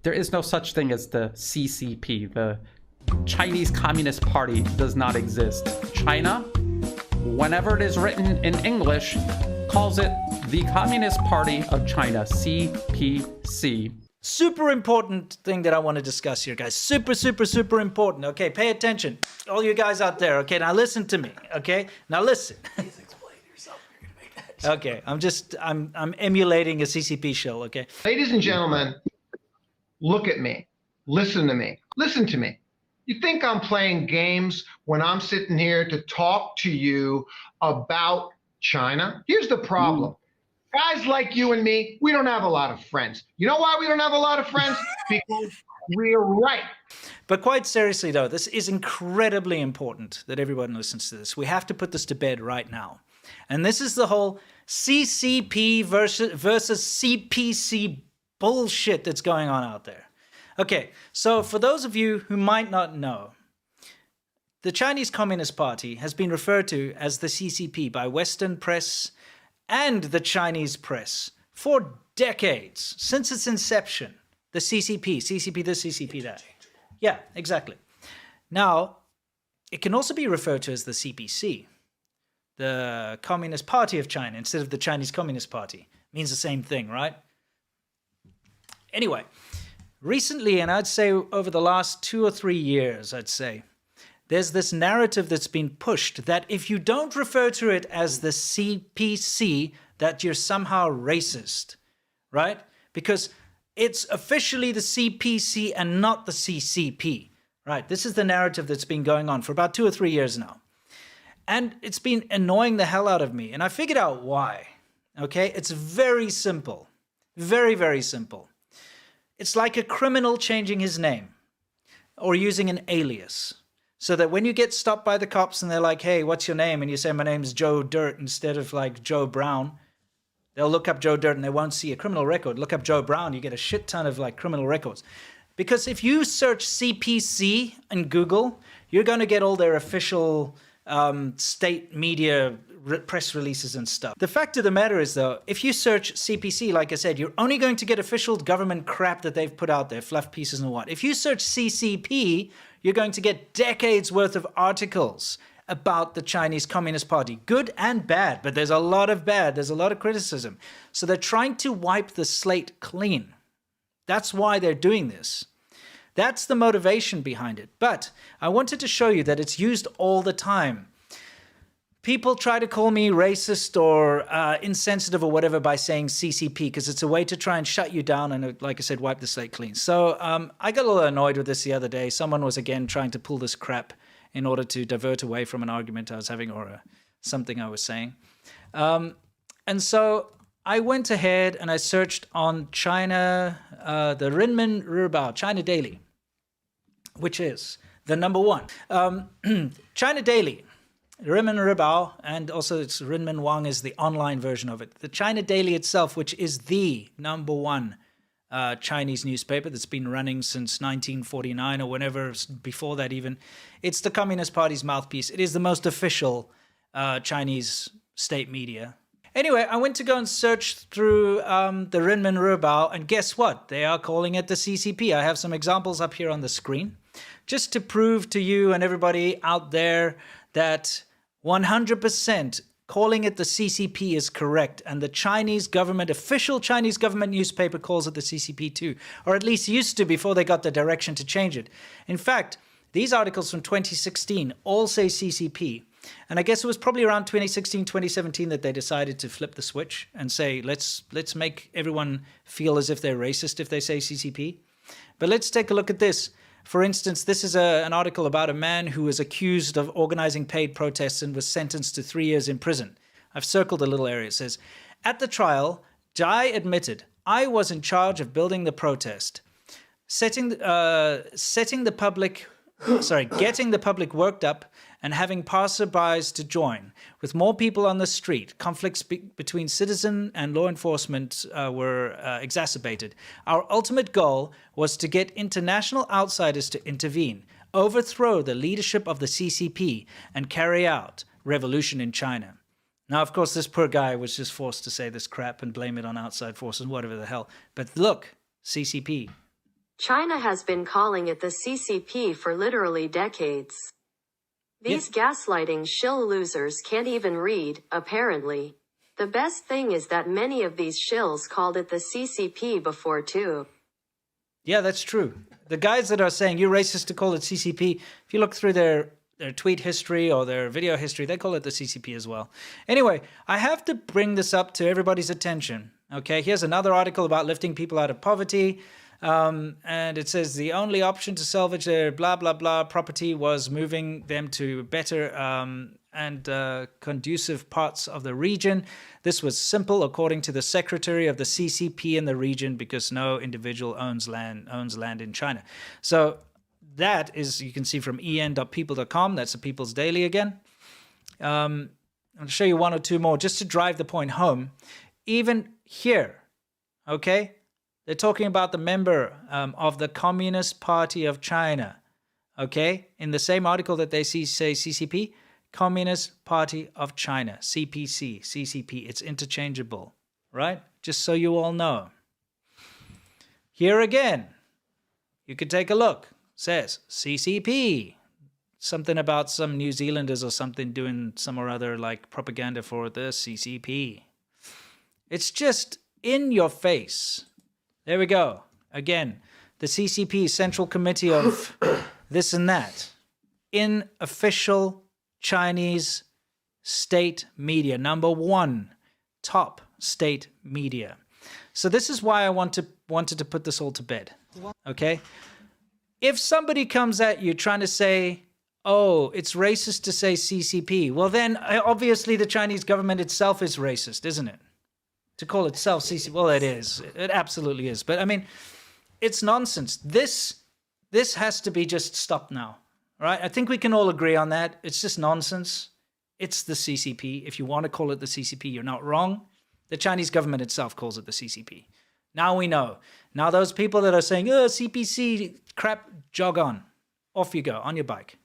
There is no such thing as the CCP. The Chinese Communist Party does not exist. China, whenever it is written in English, calls it the Communist Party of China, CPC. Super important thing that I want to discuss here, guys. Super, super, super important. Okay, pay attention. All you guys out there, okay? Now listen to me, okay? Now listen. Please explain yourself. You're going to make that. Okay, I'm emulating a CCP show, okay? Ladies and gentlemen, look at me. Listen to me. Listen to me. You think I'm playing games when I'm sitting here to talk to you about China? Here's the problem. Guys like you and me, we don't have a lot of friends. You know why we don't have a lot of friends? Because we're right. But quite seriously, though, this is incredibly important that everyone listens to this. We have to put this to bed right now. And this is the whole CCP versus CPC bullshit that's going on out there. Okay, so for those of you who might not know, the Chinese Communist Party has been referred to as the CCP by Western press and the Chinese press for decades, since its inception. The CCP this, CCP that. Yeah, exactly. Now, it can also be referred to as the CPC, the Communist Party of China, instead of the Chinese Communist Party. Means the same thing, right? Anyway, recently, and I'd say over the last 2 or 3 years, I'd say, there's this narrative that's been pushed that if you don't refer to it as the CPC, that you're somehow racist, right? Because it's officially the CPC and not the CCP, right? This is the narrative that's been going on for about 2 or 3 years now. And it's been annoying the hell out of me. And I figured out why, okay? It's very simple. Very, very simple. It's like a criminal changing his name or using an alias. So that when you get stopped by the cops and they're like, hey, what's your name? And you say, my name's Joe Dirt instead of like Joe Brown. They'll look up Joe Dirt and they won't see a criminal record. Look up Joe Brown, you get a shit ton of like criminal records. Because if you search CPC in Google, you're going to get all their official state media press releases and stuff. The fact of the matter is, though, if you search CPC, like I said, you're only going to get official government crap that they've put out there, fluff pieces and what. If you search CCP, you're going to get decades worth of articles about the Chinese Communist Party, good and bad, but there's a lot of bad, there's a lot of criticism. So they're trying to wipe the slate clean. That's why they're doing this. That's the motivation behind it. But I wanted to show you that it's used all the time. People try to call me racist or insensitive or whatever by saying CCP because it's a way to try and shut you down and, like I said, wipe the slate clean. So I got a little annoyed with this the other day. Someone was, again, trying to pull this crap in order to divert away from an argument I was having or something I was saying. And so I went ahead and I searched on China, the Renmin Ribao, China Daily, which is the #1. China Daily. Renmin Ribao, and also it's Renmin Wang is the online version of it. The China Daily itself, which is the #1 Chinese newspaper that's been running since 1949 or whenever before that even. It's the Communist Party's mouthpiece. It is the most official Chinese state media. Anyway, I went to go and search through the Renmin Ribao, and guess what? They are calling it the CCP. I have some examples up here on the screen, just to prove to you and everybody out there that 100% calling it the CCP is correct, and the Chinese government, official Chinese government newspaper calls it the CCP too, or at least used to before they got the direction to change it. In fact, these articles from 2016 all say CCP, and I guess it was probably around 2016, 2017 that they decided to flip the switch and say, let's make everyone feel as if they're racist if they say CCP. But let's take a look at this. For instance, this is an article about a man who was accused of organizing paid protests and was sentenced to 3 years in prison. I've circled a little area. It says, at the trial, Jai admitted, I was in charge of building the protest, getting the public worked up and having passerbys to join. With more people on the street, conflicts between citizen and law enforcement were exacerbated. Our ultimate goal was to get international outsiders to intervene, overthrow the leadership of the CCP, and carry out revolution in China. Now, of course, this poor guy was just forced to say this crap and blame it on outside forces, whatever the hell. But look, CCP. China has been calling it the CCP for literally decades. These gaslighting shill losers can't even read, apparently. The best thing is that many of these shills called it the CCP before too. Yeah, that's true. The guys that are saying you're racist to call it CCP, if you look through their tweet history or their video history, they call it the CCP as well. Anyway, I have to bring this up to everybody's attention. Okay, here's another article about lifting people out of poverty. And it says the only option to salvage their blah, blah, blah property was moving them to better and conducive parts of the region. This was simple, according to the secretary of the CCP in the region, because no individual owns land in China. So that is, you can see from en.people.com, that's the People's Daily again. I'll show you one or two more just to drive the point home. Even here, okay, they're talking about the member of the Communist Party of China, okay? In the same article that they say CCP, Communist Party of China, CPC, CCP, it's interchangeable, right? Just so you all know. Here again, you could take a look. Says CCP, something about some New Zealanders or something doing some or other like propaganda for the CCP. It's just in your face. There we go. Again, the CCP Central Committee of this and that in official Chinese state media, #1 top state media. So this is why I wanted to put this all to bed. Okay? If somebody comes at you trying to say, oh, it's racist to say CCP, well then obviously the Chinese government itself is racist, isn't it? To call itself CCP, well, it is. It absolutely is. But I mean, it's nonsense. This has to be just stopped now, right? I think we can all agree on that. It's just nonsense. It's the CCP. If you want to call it the CCP, you're not wrong. The Chinese government itself calls it the CCP. Now we know. Now those people that are saying, oh, CPC, crap, jog on. Off you go, on your bike.